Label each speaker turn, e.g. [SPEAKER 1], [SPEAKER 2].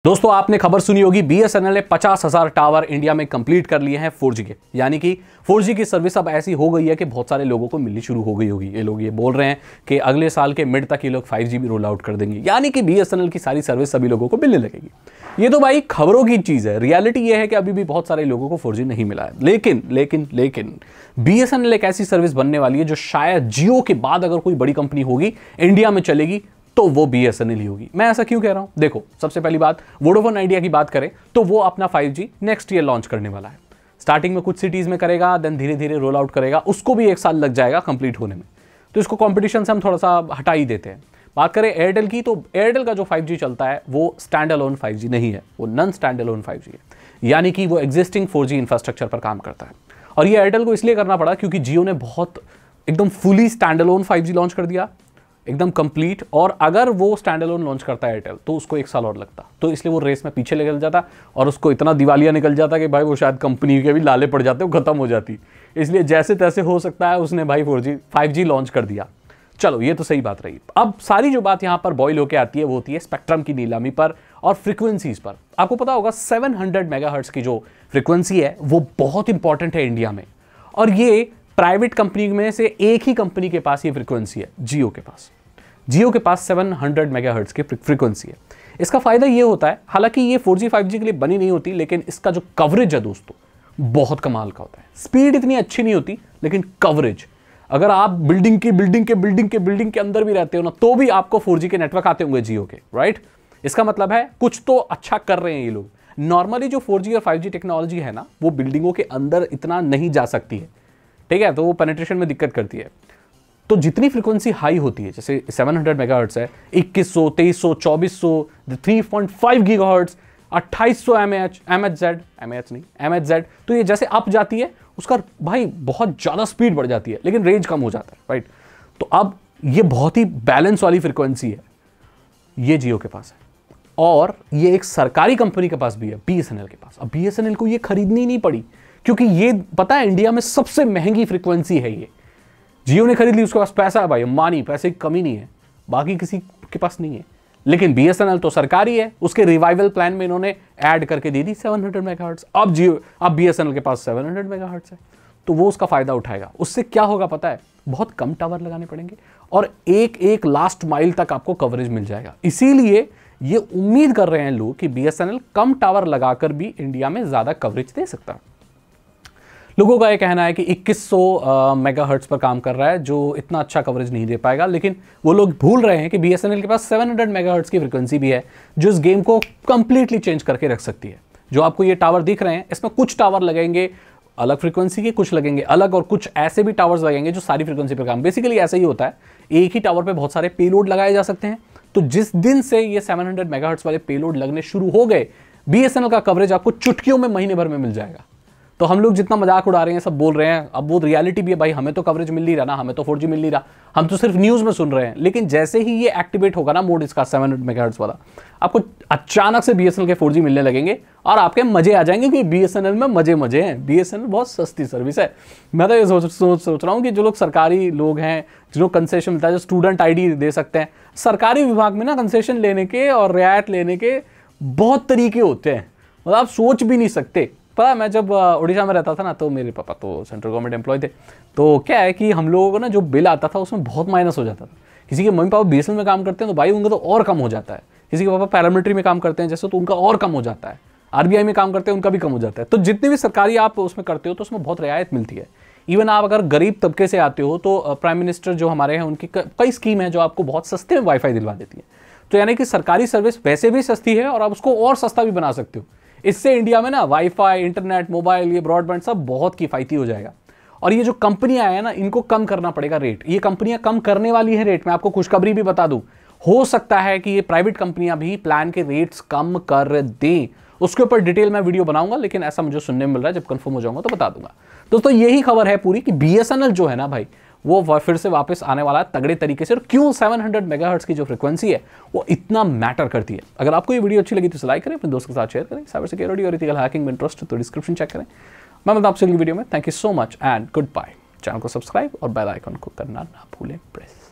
[SPEAKER 1] दोस्तों आपने खबर सुनी होगी बीएसएनएल ने 50,000 टावर इंडिया में कंप्लीट कर लिए हैं 4G के। यानी कि 4G की सर्विस अब ऐसी हो गई है कि बहुत सारे लोगों को मिलनी शुरू हो गई होगी। ये लोग ये बोल रहे हैं कि अगले साल के मिड तक ये लोग 5G भी रोल आउट कर देंगे, यानी कि बीएसएनएल की सारी सर्विस सभी लोगों को मिलने लगेगी। ये तो भाई खबरों की चीज है, रियलिटी ये है कि अभी भी बहुत सारे लोगों को 4G नहीं मिला है। लेकिन बीएसएनएल एक ऐसी सर्विस बनने वाली है जो शायद जियो के बाद अगर कोई बड़ी कंपनी होगी इंडिया में चलेगी तो वो बीएसएनएल ही होगी। मैं ऐसा क्यों कह रहा हूं? देखो, सबसे पहली बात, वोडाफोन आइडिया की बात करें तो वो अपना 5G नेक्स्ट ईयर लॉन्च करने वाला है। स्टार्टिंग में कुछ सिटीज में करेगा, देन धीरे धीरे रोल आउट करेगा, उसको भी 1 साल लग जाएगा कंप्लीट होने में। तो इसको कंपटीशन से हम थोड़ा सा हटा ही देते हैं। बात करें एयरटेल की, तो एयरटेल का जो 5G चलता है वो स्टैंड अलोन 5G नहीं है, वो नॉन स्टैंड अलोन 5G है, यानी कि वो एग्जिस्टिंग 4G इंफ्रास्ट्रक्चर पर काम करता है। और ये एयरटेल को इसलिए करना पड़ा क्योंकि जियो ने बहुत एकदम fully stand alone 5G launch कर दिया, एकदम कंप्लीट। और अगर वो स्टैंड अलोन लॉन्च करता है एयरटेल तो उसको 1 साल और लगता, तो इसलिए वो रेस में पीछे निकल जाता और उसको इतना दिवालिया निकल जाता कि भाई वो शायद कंपनी के भी लाले पड़ जाते, वो खत्म हो जाती। इसलिए जैसे तैसे हो सकता है उसने भाई 5G लॉन्च कर दिया। चलो ये तो सही बात रही। अब सारी जो बात यहां पर बॉयल होकर आती है वो होती है स्पेक्ट्रम की नीलामी पर और फ्रीक्वेंसीज पर। आपको पता होगा 700 मेगाहर्ट्ज की जो फ्रीक्वेंसी है वो बहुत इंपॉर्टेंट है इंडिया में, और ये प्राइवेट कंपनी में से एक ही कंपनी के पास ये फ्रीक्वेंसी है, जियो के पास। जियो के पास 700 मेगाहर्ट्ज की फ्रीक्वेंसी है। इसका फायदा ये होता है, हालांकि ये 4G 5G के लिए बनी नहीं होती, लेकिन इसका जो कवरेज है दोस्तों बहुत कमाल का होता है। स्पीड इतनी अच्छी नहीं होती, लेकिन कवरेज, अगर आप बिल्डिंग के अंदर भी रहते हो ना, तो भी आपको 4G के नेटवर्क आते होंगे जियो के, राइट। इसका मतलब है कुछ तो अच्छा कर रहे हैं ये लोग। नॉर्मली जो 4G और 5G टेक्नोलॉजी है ना, वो बिल्डिंगों के अंदर इतना नहीं जा सकती है, ठीक है, तो वो पेनिट्रेशन में दिक्कत करती है। तो जितनी फ्रीक्वेंसी हाई होती है, जैसे 700 मेगाहर्ट्ज है, 2100, 2300, 2400, 3.5 गीगाहर्ट्ज, 2800 MHz, तो ये जैसे अप जाती है उसका भाई बहुत ज्यादा स्पीड बढ़ जाती है, लेकिन रेंज कम हो जाता है, राइट। तो अब ये बहुत ही बैलेंस वाली फ्रीक्वेंसी है, ये जियो के पास है, और ये एक सरकारी कंपनी के पास भी है, बीएसएनएल के पास। अब बीएसएनएल को ये खरीदनी नहीं पड़ी, क्योंकि ये पता है इंडिया में सबसे महंगी फ्रीक्वेंसी है ये। जियो ने खरीद ली, उसके पास पैसा है भाई, मानी, पैसे की कमी नहीं है, बाकी किसी के पास नहीं है। लेकिन बीएसएनएल तो सरकारी है, उसके रिवाइवल प्लान में इन्होंने ऐड करके दे दी 700 मेगाहर्ट्ज। अब बीएसएनएल के पास 700 मेगाहर्ट्ज है, तो वो उसका फायदा उठाएगा। उससे क्या होगा पता है? बहुत कम टावर लगाने पड़ेंगे और एक लास्ट माइल तक आपको कवरेज मिल जाएगा। इसीलिए ये उम्मीद कर रहे हैं लोग कि बीएसएनएल कम टावर लगाकर भी इंडिया में ज्यादा कवरेज दे सकता है। लोगों का यह कहना है कि 2100 मेगाहर्ट्ज पर काम कर रहा है, जो इतना अच्छा कवरेज नहीं दे पाएगा, लेकिन वो लोग भूल रहे हैं कि बीएसएनएल के पास 700 मेगाहर्ट्ज की फ्रीक्वेंसी भी है, जो इस गेम को कंप्लीटली चेंज करके रख सकती है। जो आपको ये टावर दिख रहे हैं, इसमें कुछ टावर लगेंगे अलग फ्रीक्वेंसी के, कुछ लगेंगे अलग, और कुछ ऐसे भी टावर्स लगेंगे जो सारी फ्रीक्वेंसी पर काम। बेसिकली ऐसा ही होता है, एक ही टावर पर बहुत सारे पेलोड लगाए जा सकते हैं। तो जिस दिन से ये 700 मेगाहर्ट्ज वाले पेलोड लगने शुरू हो गए, बीएसएनएल का कवरेज आपको चुटकियों में महीने भर में मिल जाएगा। तो हम लोग जितना मजाक उड़ा रहे हैं, सब बोल रहे हैं, अब वो रियलिटी भी है भाई, हमें तो कवरेज मिल नहीं रहा ना, हमें तो 4G मिल नहीं रहा, हम तो सिर्फ न्यूज में सुन रहे हैं। लेकिन जैसे ही ये एक्टिवेट होगा ना मोड इसका 700 मेगाहर्ट्ज वाला, आपको अचानक से बीएसएनएल के 4G मिलने लगेंगे और आपके मजे आ जाएंगे, क्योंकि बीएसएनएल में मजे हैं। बीएसएनएल बहुत सस्ती सर्विस है। मैं तो ये सोच रहा हूँ कि जो लोग सरकारी लोग हैं, जिनको कंसेशन मिलता है, जो स्टूडेंट ID दे सकते हैं, सरकारी विभाग में ना कंसेशन लेने के और रियायत लेने के बहुत तरीके होते हैं, मतलब आप सोच भी नहीं सकते। पता, मैं जब उड़ीसा में रहता था ना, तो मेरे पापा तो सेंट्रल गवर्नमेंट एम्प्लॉय थे। तो क्या है कि हम लोगों को ना जो बिल आता था उसमें बहुत माइनस हो जाता था। किसी के मम्मी पापा बीएसएनएल में काम करते हैं तो भाई उनका तो और कम हो जाता है। किसी के पापा पैरामिलिट्री में काम करते हैं जैसे, तो उनका और कम हो जाता है। आरबीआई में काम करते हैं उनका भी कम हो जाता है। तो जितने भी सरकारी आप उसमें करते हो तो उसमें बहुत रियायत मिलती है। इवन आप अगर गरीब तबके से आते हो तो प्राइम मिनिस्टर जो हमारे हैं, उनकी कई स्कीम है जो आपको बहुत सस्ते में वाईफाई दिलवा देती है। तो यानी कि सरकारी सर्विस वैसे भी सस्ती है और आप उसको और सस्ता भी बना सकते हो। इससे इंडिया में ना वाईफाई, इंटरनेट, मोबाइल, ये ब्रॉडबैंड सब बहुत किफायती हो जाएगा। और ये जो कंपनियां हैं ना, इनको कम करना पड़ेगा रेट। ये कंपनियां कम करने वाली है रेट। मैं आपको खुशखबरी भी बता दूं, हो सकता है कि ये प्राइवेट कंपनियां भी प्लान के रेट्स कम कर दें। उसके ऊपर डिटेल में वीडियो बनाऊंगा, लेकिन ऐसा मुझे सुनने में मिल रहा है, जब कंफर्म हो जाऊंगा तो बता दूंगा। दोस्तों यही खबर है पूरी कि बीएसएनएल जो है ना भाई, वो फिर से वापस आने वाला है तगड़े तरीके से। और क्यों 700 मेगाहर्ट्ज की जो फ्रीक्वेंसी है वो इतना मैटर करती है। अगर आपको ये वीडियो अच्छी लगी तो लाइक करें, अपने दोस्तों के साथ शेयर करें। साइबर सिक्योरिटी और इथिकल हैकिंग में इंटरेस्ट तो डिस्क्रिप्शन चेक करें। मैं मतलब आपसे अगली वीडियो में। Thank you so much and good bye. Channel को सब्सक्राइब और बेल आइकन को करना ना भूलें प्रेस।